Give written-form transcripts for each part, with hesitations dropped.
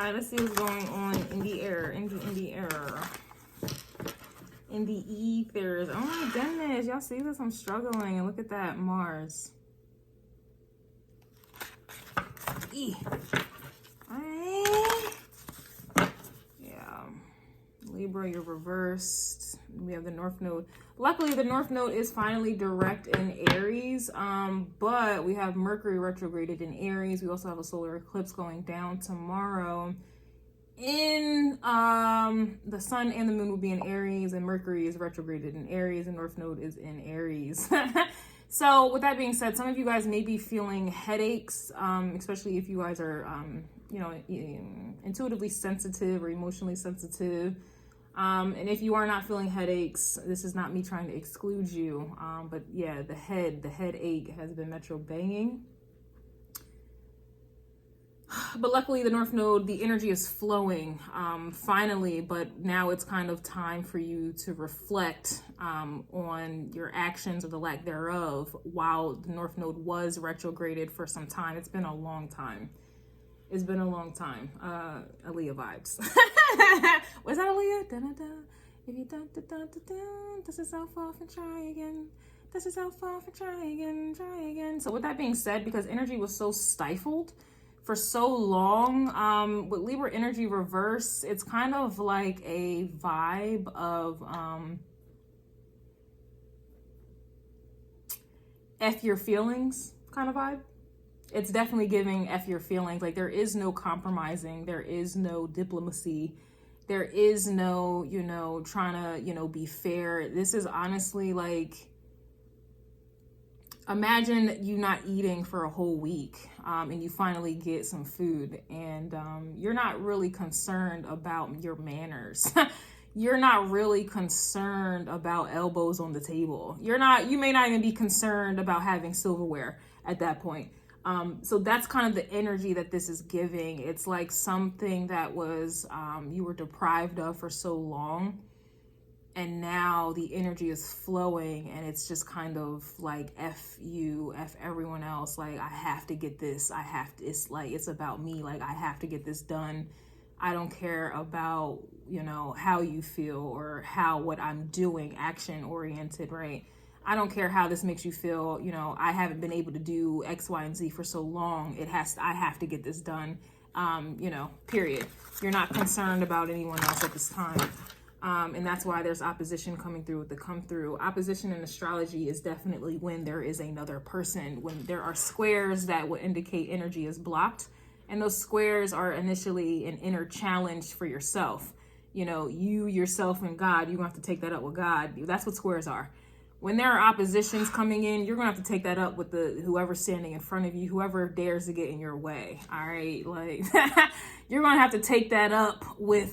right, let's see what's going on in the air, in the air. In the ethers. Oh my goodness. Y'all see this? I'm struggling. And look at that. Mars. Alright. Yeah. Libra, you're reversed. We have the North Node. Luckily, the North Node is finally direct in Aries. But we have Mercury retrograded in Aries. We also have a solar eclipse going down tomorrow. In the sun and the moon will be in Aries, and Mercury is retrograded in Aries, and North Node is in Aries. So with that being said, some of you guys may be feeling headaches, especially if you guys are you know, intuitively sensitive or emotionally sensitive. And if you are not feeling headaches, this is not me trying to exclude you, but yeah, the headache has been metro banging. But luckily, the North Node, the energy is flowing finally, but now it's kind of time for you to reflect on your actions or the lack thereof while the North Node was retrograded for some time. It's been a long time. It's been a long time. Aaliyah vibes. Was that Aaliyah? Da, da, da. If you da, da, da, da, da, dust yourself off and try again. Dust yourself off and try again, try again. So with that being said, because energy was so stifled for so long, with Libra energy reverse, it's kind of like a vibe of F your feelings kind of vibe. It's definitely giving F your feelings. Like, there is no compromising, there is no diplomacy, there is no, you know, trying to, you know, be fair. This is honestly like, imagine you not eating for a whole week and you finally get some food, and you're not really concerned about your manners. You're not really concerned about elbows on the table. You may not even be concerned about having silverware at that point. So that's kind of the energy that this is giving. It's like something that was you were deprived of for so long, and now the energy is flowing, and it's just kind of like F you, F everyone else. Like, I have to get this. It's like, it's about me. Like, I have to get this done. I don't care about, you know, how you feel or what I'm doing, action oriented, right? I don't care how this makes you feel. You know, I haven't been able to do X, Y, and Z for so long. I have to get this done. You know, period. You're not concerned about anyone else at this time. And that's why there's opposition coming through with the come through. Opposition in astrology is definitely when there is another person, when there are squares that will indicate energy is blocked. And those squares are initially an inner challenge for yourself. You know, you, yourself, and God, you're going to have to take that up with God. That's what squares are. When there are oppositions coming in, you're going to have to take that up with whoever's standing in front of you, whoever dares to get in your way. All right. Like, you're going to have to take that up with,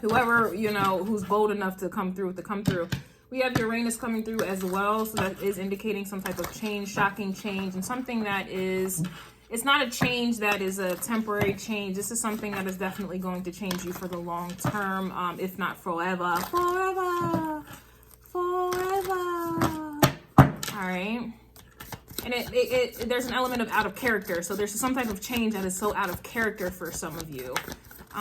whoever, you know, who's bold enough to come through with the come through. We have Uranus coming through as well. So that is indicating some type of change, shocking change, and something that is, it's not a change that is a temporary change. This is something that is definitely going to change you for the long term, if not forever. Forever. All right. And there's an element of out of character. So there's some type of change that is so out of character for some of you.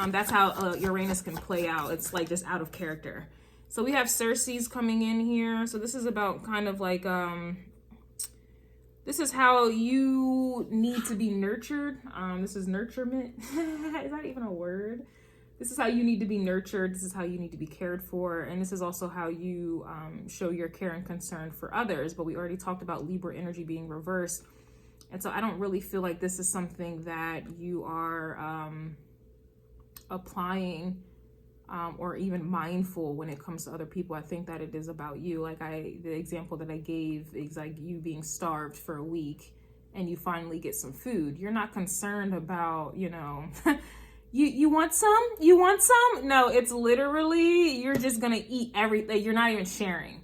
That's how Uranus can play out. It's like just out of character. So we have Circes coming in here. So this is about kind of like, this is how you need to be nurtured. This is nurturement. Is that even a word? This is how you need to be nurtured. This is how you need to be cared for. And this is also how you show your care and concern for others. But we already talked about Libra energy being reversed. And so I don't really feel like this is something that you are applying or even mindful when it comes to other people. I think that it is about you. Like the example that I gave is like you being starved for a week and you finally get some food. You're not concerned about, you know, you want some? You want some? No, it's literally, you're just going to eat everything. You're not even sharing.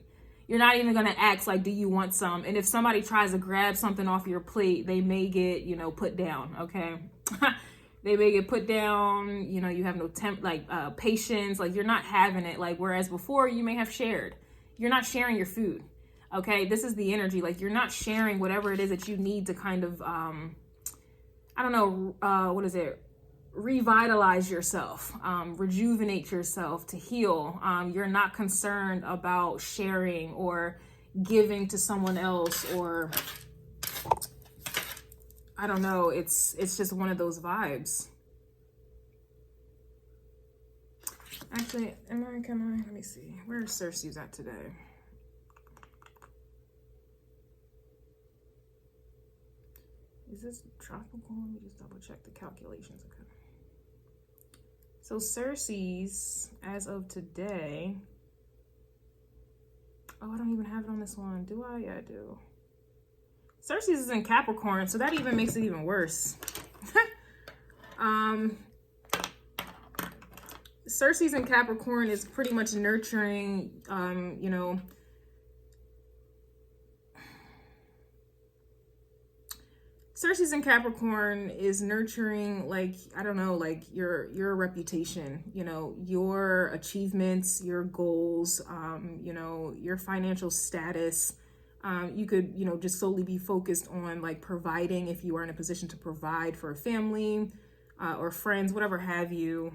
You're not even going to ask, like, do you want some? And if somebody tries to grab something off your plate, they may get, you know, put down, okay? They may get put down, you know, you have no patience, like you're not having it. Like, whereas before you may have shared, you're not sharing your food. Okay. This is the energy. Like, you're not sharing whatever it is that you need to kind of, I don't know, what is it? revitalize yourself, rejuvenate yourself, to heal. You're not concerned about sharing or giving to someone else, or I don't know, it's just one of those vibes. Actually, let me see, where's Cersei's at today? Is this tropical? Let me just double check the calculations. Okay. So Cersei's, as of today, oh, I don't even have it on this one. Do I? Yeah, I do. Cersei's is in Capricorn, so that even makes it even worse. Cersei's in Capricorn is pretty much nurturing, you know, Cersei's in Capricorn is nurturing, like, I don't know, like your reputation, you know, your achievements, your goals, you know, your financial status. You could, you know, just solely be focused on like providing if you are in a position to provide for a family or friends, whatever have you.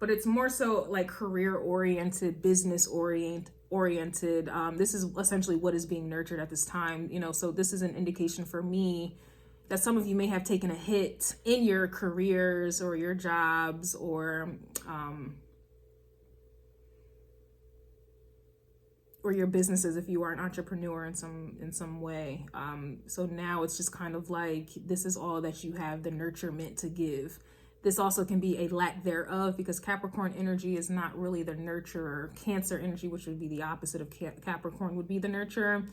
But it's more so like career oriented, business oriented. This is essentially what is being nurtured at this time, you know. So this is an indication for me that some of you may have taken a hit in your careers or your jobs, or your businesses if you are an entrepreneur in some way. So now it's just kind of like this is all that you have the nurturement to give. This also can be a lack thereof, because Capricorn energy is not really the nurturer. Cancer energy, which would be the opposite of Capricorn, would be the nurturer.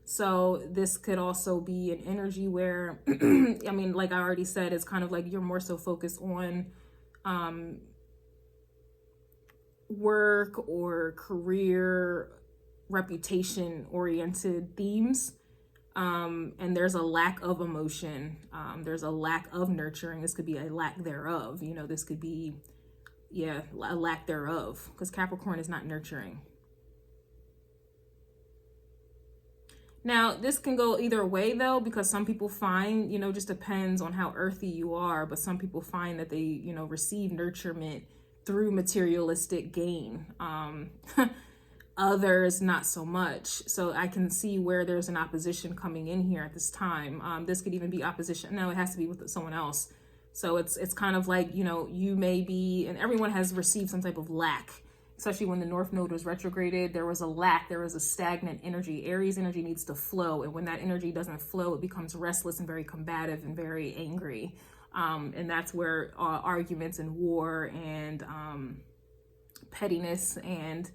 So this could also be an energy where, I mean, like I already said, it's kind of like you're more so focused on work or career, reputation oriented themes. And there's a lack of emotion. There's a lack of nurturing. This could be a lack thereof. You know, this could be, yeah, a lack thereof, because Capricorn is not nurturing. Now, this can go either way though, because some people find, you know, just depends on how earthy you are, but some people find that they, you know, receive nurturement through materialistic gain. Others not so much. So I can see where there's an opposition coming in here at this time. This could even be opposition. No, it has to be with someone else. So it's kind of like, you know, you may be, and everyone has received some type of lack, especially when the North Node was retrograded. There was a lack, there was a stagnant energy. Aries energy needs to flow. And when that energy doesn't flow, it becomes restless and very combative and very angry. And that's where arguments and war and pettiness and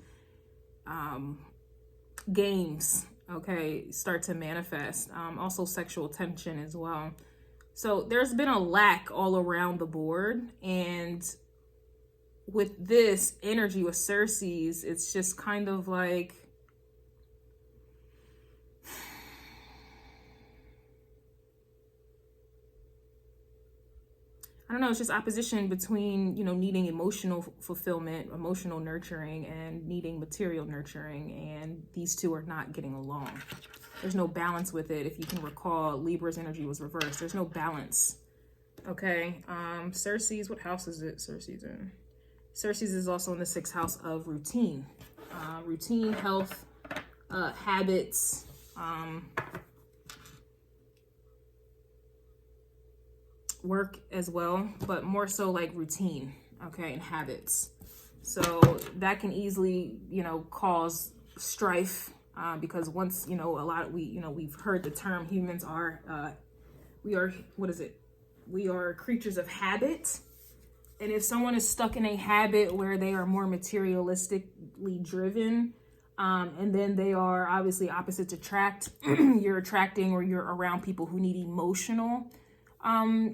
games, okay, start to manifest. Also sexual tension as well. So there's been a lack all around the board, and with this energy with Cersei's, it's just kind of like, I don't know, it's just opposition between, you know, needing emotional fulfillment, emotional nurturing, and needing material nurturing. And these two are not getting along. There's no balance with it. If you can recall, Libra's energy was reversed. There's no balance. Okay. Cersei's, what house is it Cersei's in? Cersei's is also in the 6th house of routine. Routine, health, habits, work as well, but more so like routine, okay, and habits. So that can easily, you know, cause strife, because once, you know, we've heard the term humans are, we are creatures of habit. And if someone is stuck in a habit where they are more materialistically driven, and then they are obviously opposites attract, you're attracting, or you're around people who need emotional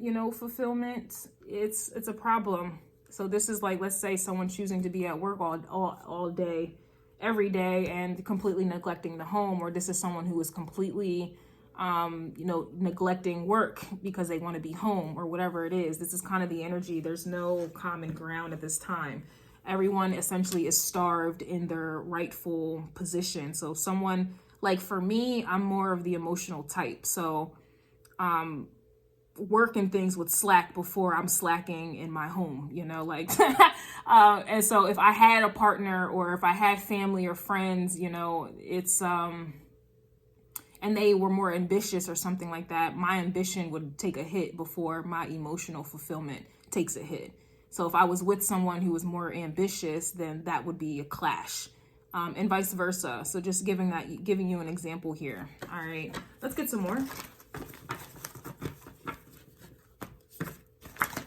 you know, fulfillment, it's a problem. So this is like, let's say someone choosing to be at work all day, every day, and completely neglecting the home, or this is someone who is completely, you know, neglecting work because they want to be home, or whatever it is. This is kind of the energy. There's no common ground at this time. Everyone essentially is starved in their rightful position. So someone, like for me, I'm more of the emotional type. So, working things with slack before I'm slacking in my home, you know, like, and so if I had a partner or if I had family or friends, you know, it's, and they were more ambitious or something like that, my ambition would take a hit before my emotional fulfillment takes a hit. So if I was with someone who was more ambitious, then that would be a clash, and vice versa. So just giving you an example here. All right, let's get some more.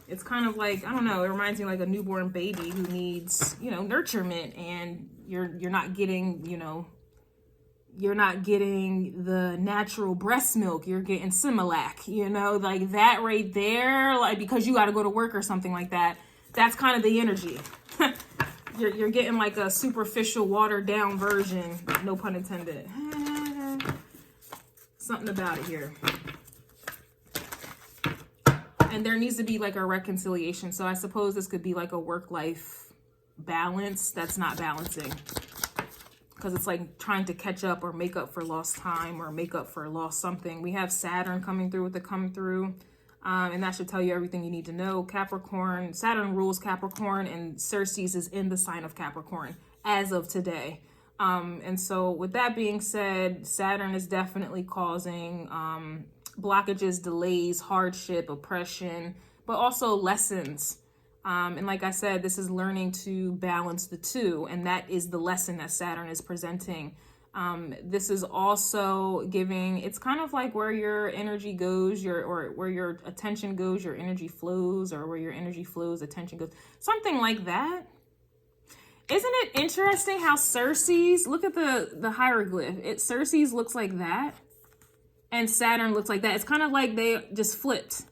It's kind of like, I don't know, it reminds me like a newborn baby who needs, you know, nurturement, and you're not getting, you know, you're not getting the natural breast milk, you're getting Similac, you know, like that right there, like because you got to go to work or something like that. That's kind of the energy. You're getting like a superficial, watered down version, no pun intended. Something about it here. And there needs to be like a reconciliation. So I suppose this could be like a work-life balance that's not balancing. Because it's like trying to catch up or make up for lost time or make up for lost something. We have Saturn coming through with the come through. And that should tell you everything you need to know. Capricorn, Saturn rules Capricorn, and Ceres is in the sign of Capricorn as of today. And so with that being said, Saturn is definitely causing blockages, delays, hardship, oppression, but also lessons. And like I said, this is learning to balance the two. And that is the lesson that Saturn is presenting. This is also giving, it's kind of like where your energy goes, or where your attention goes, your energy flows, or where your energy flows, attention goes, something like that. Isn't it interesting how Ceres, look at the hieroglyph, Ceres looks like that, and Saturn looks like that. It's kind of like they just flipped.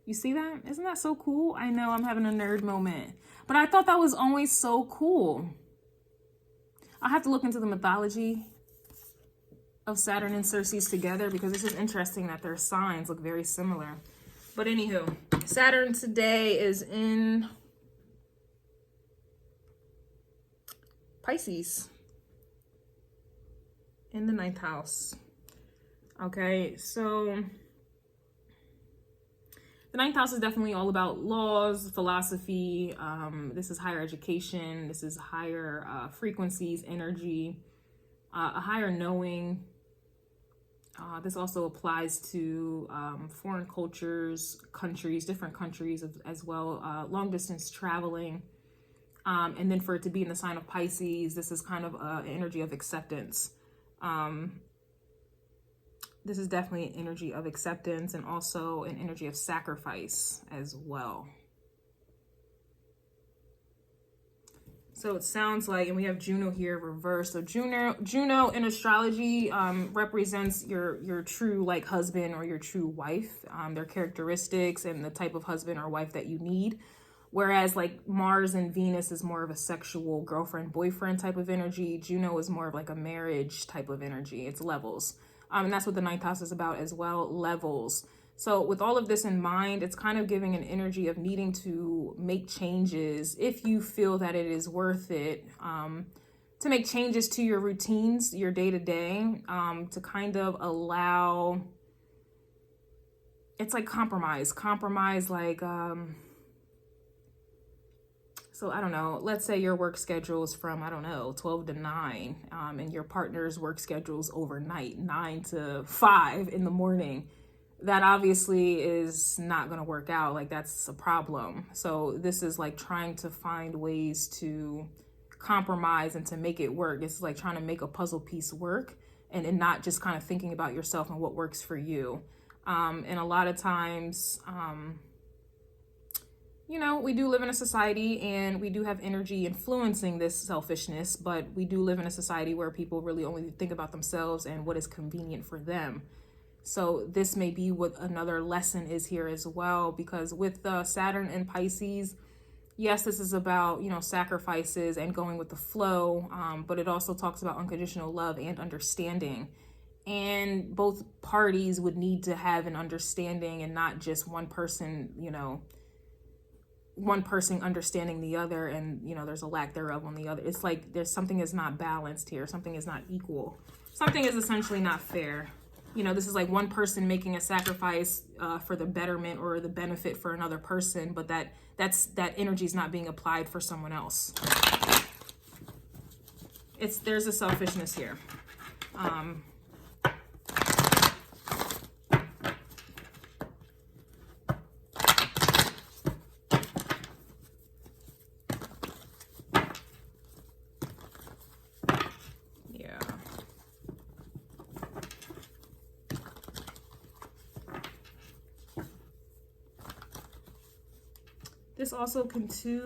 You see that? Isn't that so cool? I know I'm having a nerd moment, but I thought that was always so cool. I'll have to look into the mythology of Saturn and Ceres together, because this is interesting that their signs look very similar. But anywho, Saturn today is in Pisces, in the 9th house. Okay, so the 9th house is definitely all about laws, philosophy. This is higher education. This is higher frequencies, energy, a higher knowing. This also applies to foreign cultures, countries, different countries as well, long distance traveling. And then for it to be in the sign of Pisces, this is kind of an energy of acceptance. This is definitely an energy of acceptance, and also an energy of sacrifice as well. So it sounds like, and we have Juno here reversed. So Juno in astrology represents your true like husband or your true wife, their characteristics and the type of husband or wife that you need. Whereas like Mars and Venus is more of a sexual girlfriend, boyfriend type of energy. Juno is more of like a marriage type of energy. It's levels. And that's what the 9th house is about as well, levels. So with all of this in mind, it's kind of giving an energy of needing to make changes if you feel that it is worth it, to make changes to your routines, your day-to-day, to kind of allow, it's like compromise like, so I don't know, let's say your work schedule is from, I don't know, 12 to 9, and your partner's work schedule is overnight, 9 to 5 in the morning. That obviously is not going to work out. Like, that's a problem. So this is like trying to find ways to compromise and to make it work. It's like trying to make a puzzle piece work, and not just kind of thinking about yourself and what works for you. And a lot of times, you know, we do live in a society and we do have energy influencing this selfishness, but we do live in a society where people really only think about themselves and what is convenient for them. So this may be what another lesson is here as well, because with Saturn and Pisces, yes, this is about, you know, sacrifices and going with the flow, but it also talks about unconditional love and understanding. And both parties would need to have an understanding, and not just one person, you know, one person understanding the other, and, you know, there's a lack thereof on the other. It's like there's something is not balanced here. Something is not equal. Something is essentially not fair. You know, this is like one person making a sacrifice for the betterment or the benefit for another person, but that energy is not being applied for someone else. There's a selfishness here. This also can too,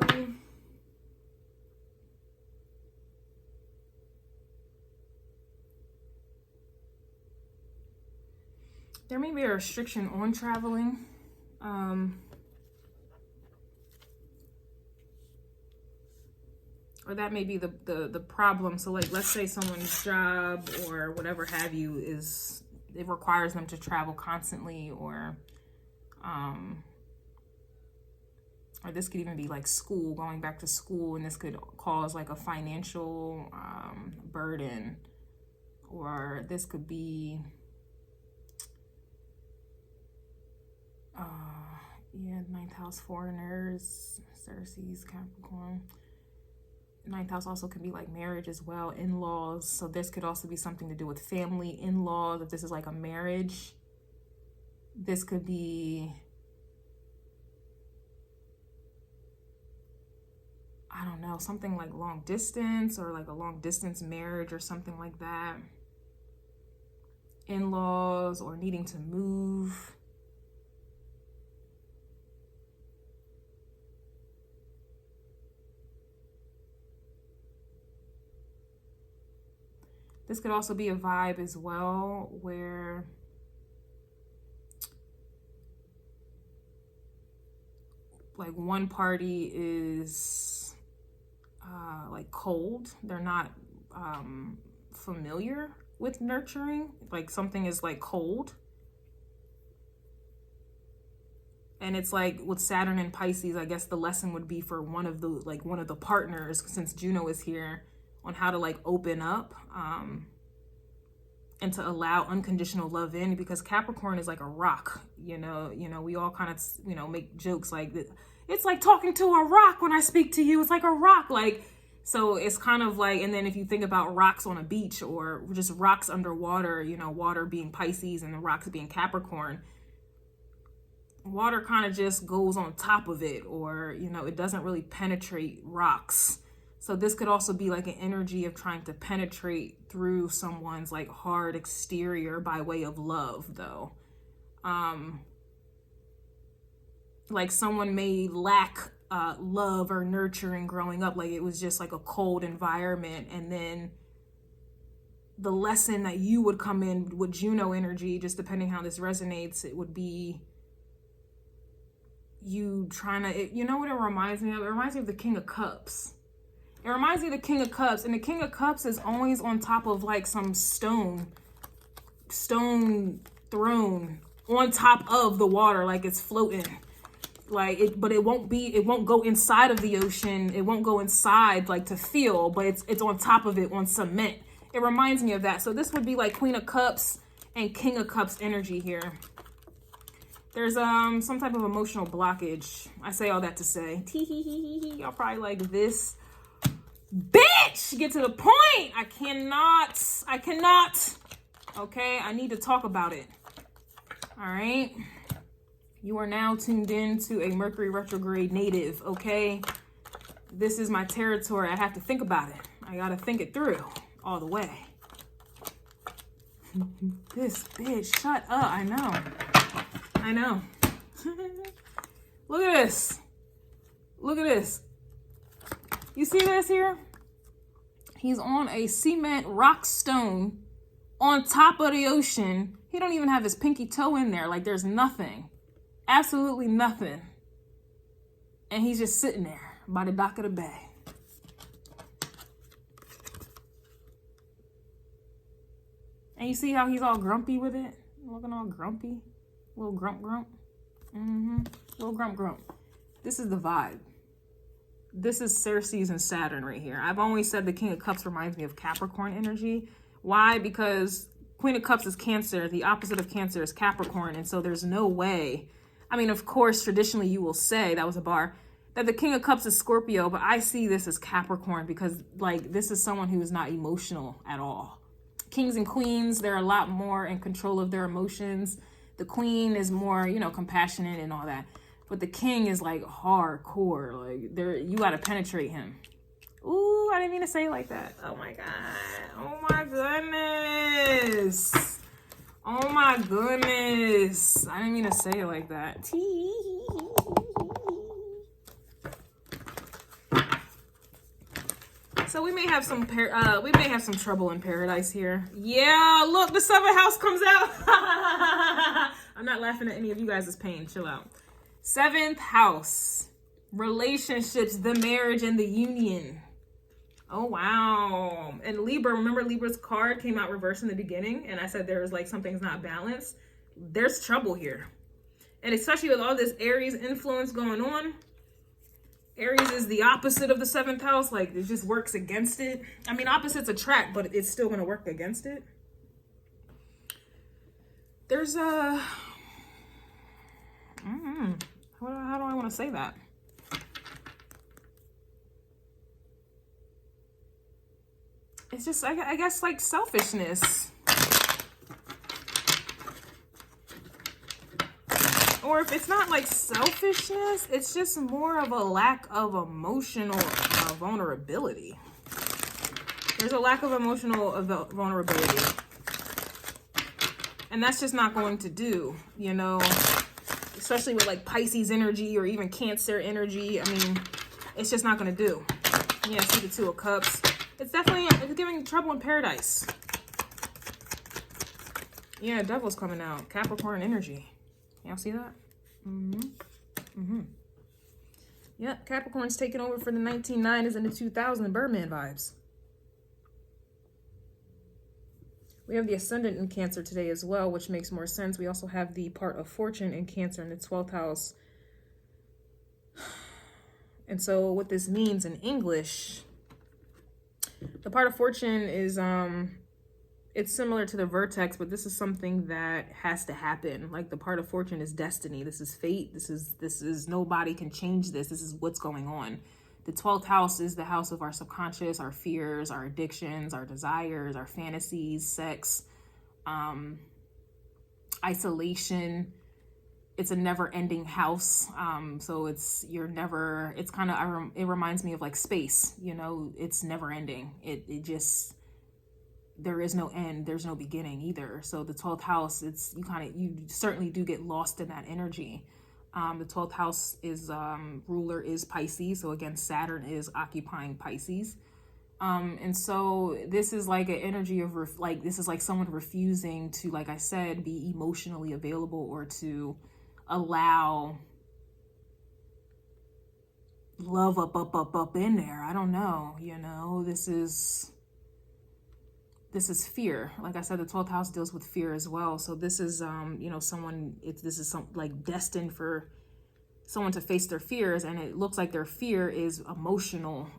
there may be a restriction on traveling. Or that may be the problem. So like, let's say someone's job or whatever have you it requires them to travel constantly, or this could even be like school, going back to school, and this could cause like a financial burden, or this could be ninth house foreigners, Ceres, Capricorn. Ninth house also could be like marriage as well, in-laws. So this could also be something to do with family, in-laws. If this is like a marriage, this could be, I don't know, something like long distance, or like a long distance marriage or something like that. In-laws, or needing to move. This could also be a vibe as well, where like one party is like cold. They're not familiar with nurturing. Like something is like cold. And it's like with Saturn and Pisces, I guess the lesson would be for one of the partners, since Juno is here, on how to like open up and to allow unconditional love in, because Capricorn is like a rock. You know, we all kind of, make jokes like, it's like talking to a rock when I speak to you. It's like a rock. Like, so it's kind of like, and then if you think about rocks on a beach, or just rocks underwater, water being Pisces and the rocks being Capricorn, water kind of just goes on top of it, or, it doesn't really penetrate rocks. So this could also be like an energy of trying to penetrate through someone's like hard exterior by way of love, though. Like someone may lack love or nurturing growing up. Like it was just like a cold environment. And then the lesson that you would come in with Juno energy, just depending how this resonates, it would be you trying to, you know what it reminds me of? It reminds me of the King of Cups. It reminds me of the King of Cups, and the King of Cups is always on top of like some stone throne on top of the water, like it's floating. Like but it won't go inside of the ocean. It won't go inside like to feel, but it's on top of it on cement. It reminds me of that. So this would be like Queen of Cups and King of Cups energy here. There's some type of emotional blockage. I say all that to say, y'all probably like, this bitch, get to the point. I cannot. Okay, I need to talk about it. All right. You are now tuned in to a Mercury retrograde native, okay? This is my territory. I have to think about it. I gotta think it through all the way. This bitch, shut up. I know. Look at this. You see this here? He's on a cement rock stone on top of the ocean. He don't even have his pinky toe in there. Like there's nothing. Absolutely nothing. And he's just sitting there by the dock of the bay. And you see how he's all grumpy with it? Looking all grumpy. Little grump. Little grump. This is the vibe. This is Ceres and Saturn right here. I've always said the King of Cups reminds me of Capricorn energy. Why? Because Queen of Cups is Cancer. The opposite of Cancer is Capricorn. And so there's no way. I mean, of course, traditionally you will say, that was a bar, that the King of Cups is Scorpio, but I see this as Capricorn because, like, this is someone who is not emotional at all. Kings and queens, they're a lot more in control of their emotions. The queen is more, you know, compassionate and all that. But the king is, like, hardcore. Like, you got to penetrate him. Ooh, I didn't mean to say it like that. Oh, my God. Oh, my goodness. Oh, my goodness. I didn't mean to say it like that. So we may have some trouble in paradise here. Yeah, look, the 7th house comes out. I'm not laughing at any of you guys' pain. Chill out. 7th house, relationships, the marriage and the union. Oh, wow. And Libra, remember Libra's card came out reversed in the beginning, and I said there was like something's not balanced. There's trouble here. And especially with all this Aries influence going on, Aries is the opposite of the 7th house. Like, it just works against it. I mean, opposites attract, but it's still going to work against it. There's a... how do I want to say that? It's just, I guess, like selfishness. Or if it's not like selfishness, it's just more of a lack of emotional vulnerability. There's a lack of emotional vulnerability. And that's just not going to do, you know, especially with like Pisces energy or even Cancer energy. I mean, it's just not going to do. Yeah, see the 2 of Cups. It's definitely, it's giving trouble in paradise. Yeah, Devil's coming out. Capricorn energy. Y'all see that? Yeah, Capricorn's taking over for the 1990s and the 2000s Birdman vibes. We have the Ascendant in Cancer today as well, which makes more sense. We also have the part of Fortune in Cancer in the 12th house. And so what this means in English, the part of Fortune is, it's similar to the vertex, but this is something that has to happen. Like the part of Fortune is destiny. This is fate. This is nobody can change this. This is what's going on. The 12th house is the house of our subconscious, our fears, our addictions, our desires, our fantasies, sex, isolation. It's a never ending house. So it reminds me of like space, you know, it's never ending. It just, there is no end. There's no beginning either. So the 12th house, you certainly do get lost in that energy. The 12th house is, ruler is Pisces. So again, Saturn is occupying Pisces. And so this is like an energy of this is like someone refusing to, like I said, be emotionally available or to allow love up in there. I don't know, you know, this is fear. Like I said, the 12th house deals with fear as well. So this is, you know, this is like destined for someone to face their fears. And it looks like their fear is emotional,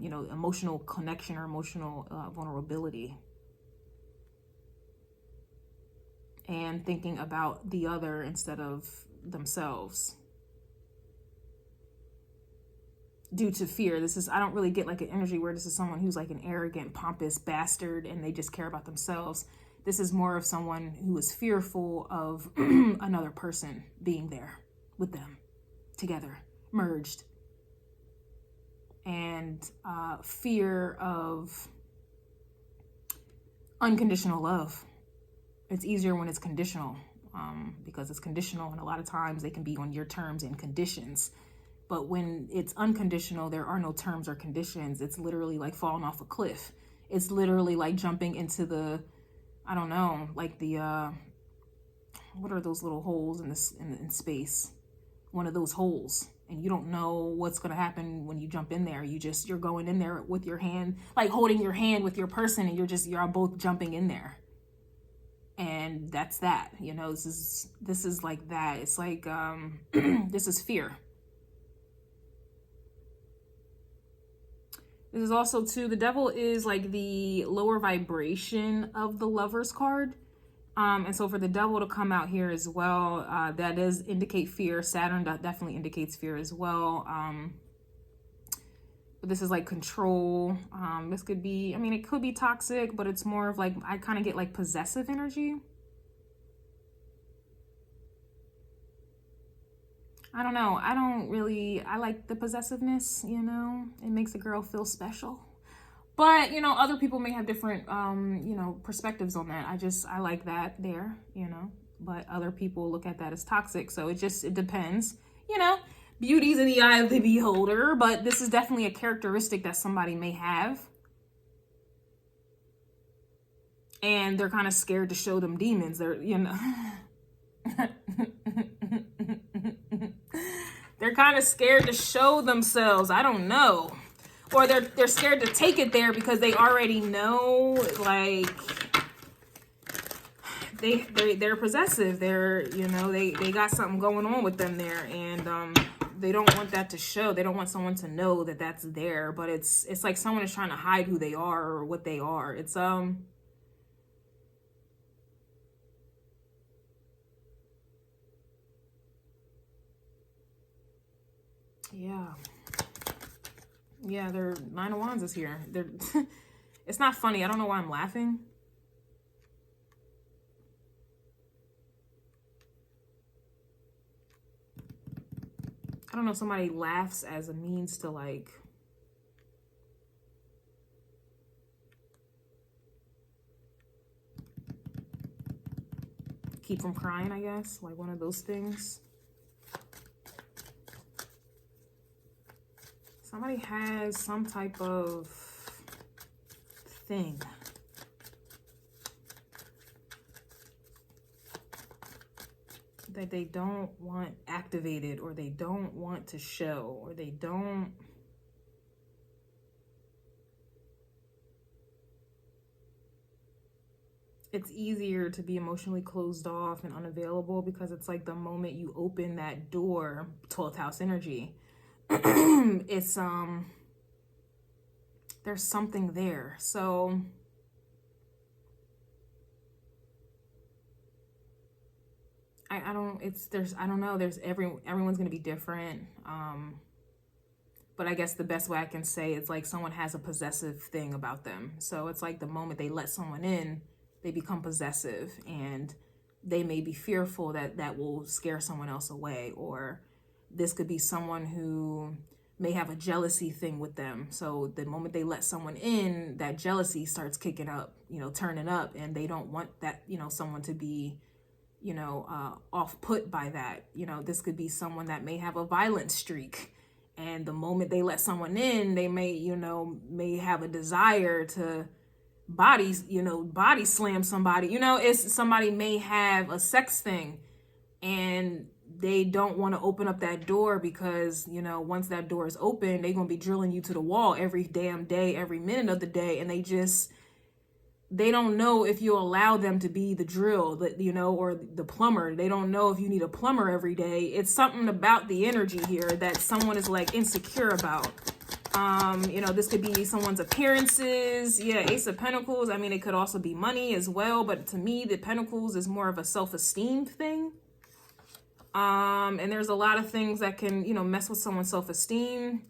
you know, emotional connection or emotional vulnerability. And thinking about the other instead of themselves. Due to fear. I don't really get like an energy where this is someone who's like an arrogant, pompous bastard and they just care about themselves. This is more of someone who is fearful of another person being there with them, together, merged. And fear of unconditional love. It's easier when it's conditional, because it's conditional and a lot of times they can be on your terms and conditions. But when it's unconditional, there are no terms or conditions. It's literally like falling off a cliff. It's literally like jumping into the, I don't know, like the, what are those little holes in space? One of those holes. And you don't know what's going to happen when you jump in there. You're going in there with your hand, like holding your hand with your person, and you're both jumping in there. And that's that, you know, this is like that. It's like, this is fear. This is also too, the devil is like the lower vibration of the Lovers card. And so for the devil to come out here as well, that does indicate fear. Saturn definitely indicates fear as well. But this is like control. This could be, I mean, it could be toxic, but it's more of like, I kind of get like possessive energy. I don't know. I like the possessiveness, you know, it makes a girl feel special. But, you know, other people may have different, you know, perspectives on that. I like that there, you know, but other people look at that as toxic. So it depends, you know, beauty's in the eye of the beholder, but this is definitely a characteristic that somebody may have. And they're kind of scared to show them demons. They're, you know, they're kind of scared to show themselves. I don't know. Or they're scared to take it there because they already know, like, they're possessive. They're, you know, they got something going on with them there, and they don't want that to show. They don't want someone to know that that's there. But it's like someone is trying to hide who they are or what they are. It's yeah, they're Nine of Wands is here. They're it's not funny. I don't know why I'm laughing. I don't know if somebody laughs as a means to like keep from crying, I guess. Like one of those things. Somebody has some type of thing. That they don't want activated, or they don't want to show, or they don't. It's easier to be emotionally closed off and unavailable because it's like the moment you open that door, 12th house energy. It's there's something there. So I don't know, everyone's gonna be different. But I guess the best way I can say it's like someone has a possessive thing about them. So it's like the moment they let someone in, they become possessive, and they may be fearful that that will scare someone else away. Or this could be someone who may have a jealousy thing with them. So the moment they let someone in, that jealousy starts kicking up, you know, turning up, and they don't want that, you know, someone to be, you know, off put by that. You know, this could be someone that may have a violent streak, and the moment they let someone in, they may, you know, may have a desire to body slam somebody. You know, it's somebody may have a sex thing, and they don't want to open up that door because, you know, once that door is open, they're going to be drilling you to the wall every damn day, every minute of the day. And they don't know if you allow them to be the drill, that, you know, or the plumber. They don't know if you need a plumber every day. It's something about the energy here that someone is like insecure about. You know, this could be someone's appearances. Yeah, Ace of Pentacles. I mean, it could also be money as well. But to me, the Pentacles is more of a self-esteem thing. And there's a lot of things that can, you know, mess with someone's self-esteem.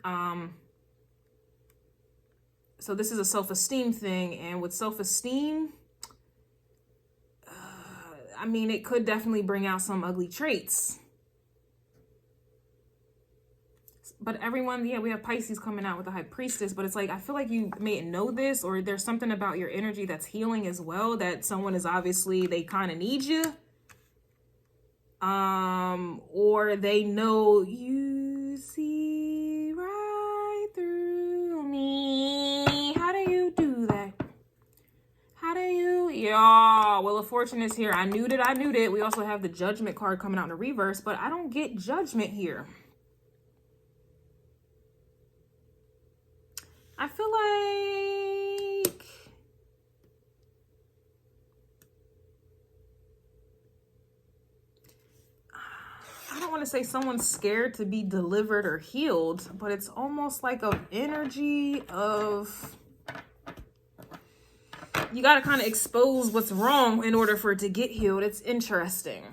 So this is a self-esteem thing. And with self-esteem, I mean, it could definitely bring out some ugly traits. But everyone, yeah, we have Pisces coming out with the High Priestess, but it's like, I feel like you may know this, or there's something about your energy that's healing as well, that someone is obviously, they kind of need you. Or they know you see right through me. How do you do that? How do you? Yeah, Wheel of Fortune is here. I knew that. We also have the Judgment card coming out in the reverse, but I don't get Judgment here. I feel like I don't want want to say someone's scared to be delivered or healed, but it's almost like an energy of you got to kind of expose what's wrong in order for it to get healed. It's interesting.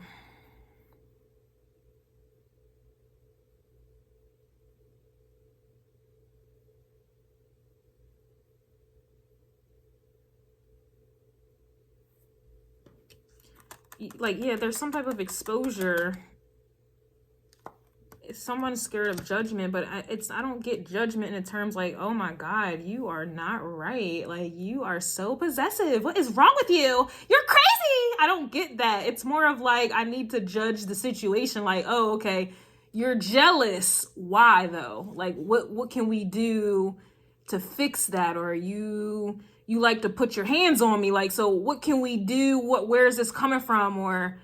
Like, yeah, there's some type of exposure. Someone's scared of judgment, but I don't get judgment in terms like, oh my God, you are not right. Like, you are so possessive. What is wrong with you? You're crazy. I don't get that. It's more of like, I need to judge the situation. Like, oh, okay, you're jealous. Why though? Like, what can we do to fix that? Or you like to put your hands on me. Like, so what can we do? Where is this coming from? Or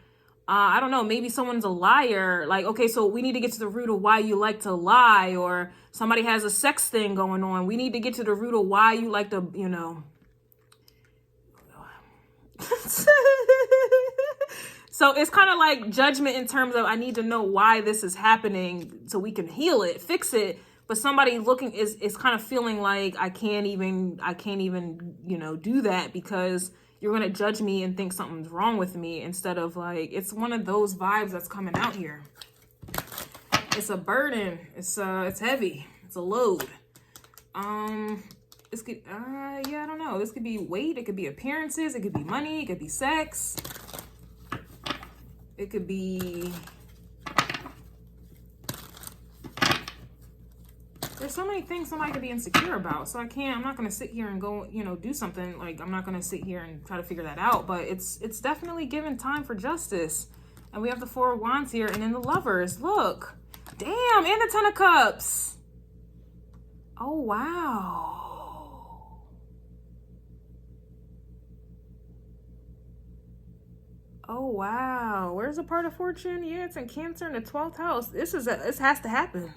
I don't know, maybe someone's a liar. Like, okay, so we need to get to the root of why you like to lie, or somebody has a sex thing going on. We need to get to the root of why you like to, you know. So it's kind of like judgment in terms of I need to know why this is happening so we can heal it, fix it. But somebody looking is kind of feeling like I can't even, you know, do that because you're going to judge me and think something's wrong with me, instead of like, it's one of those vibes that's coming out here. It's a burden. It's heavy. It's a load. This could, yeah, I don't know. This could be weight. It could be appearances. It could be money. It could be sex. It could be, there's so many things somebody could be insecure about. So I'm not going to sit here and go, you know, do something. Like, I'm not going to sit here and try to figure that out. But it's definitely given time for justice. And we have the Four of Wands here. And then the Lovers. Look. Damn. And the Ten of Cups. Oh, wow. Oh, wow. Where's the part of fortune? Yeah, it's in Cancer in the 12th house. This has to happen.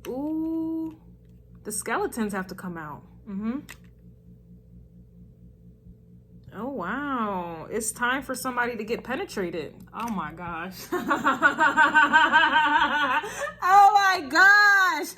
Ooh, the skeletons have to come out. Oh, wow. It's time for somebody to get penetrated. Oh, my gosh. Oh, my gosh.